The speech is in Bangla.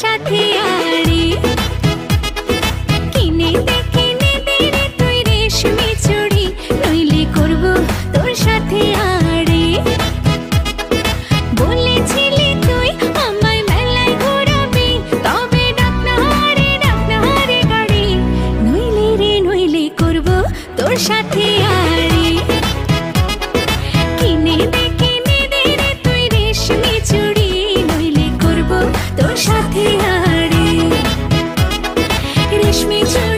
সাথে আড়ে কিনে দেখে নে দে রে তুই রেশমি চুড়ি, নইলে করব তোর সাথে আড়ে। বলেছিলি তুই আমায় মেলায় ঘোরাবি, তবে ডাক না রে গাড়ি, নইলে রে নইলে করব তোর সাথে আড়ে। কিনে দেখে নে দে রে তুই রেশমি চুড়ি, নইলে করব তোর সাথে আড়ে। রেশমি চুড়ি